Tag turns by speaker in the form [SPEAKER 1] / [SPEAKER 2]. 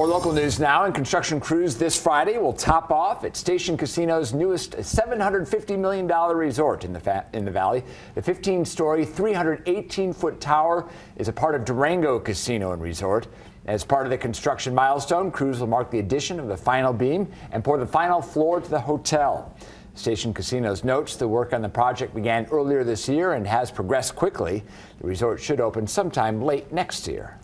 [SPEAKER 1] More local news now, and construction crews this Friday will top off at Station Casino's newest $750 million resort in the valley. The 15-story, 318-foot tower is a part of Durango Casino and Resort. As part of the construction milestone, crews will mark the addition of the final beam and pour the final floor to the hotel. Station Casinos notes the work on the project began earlier this year and has progressed quickly. The resort should open sometime late next year.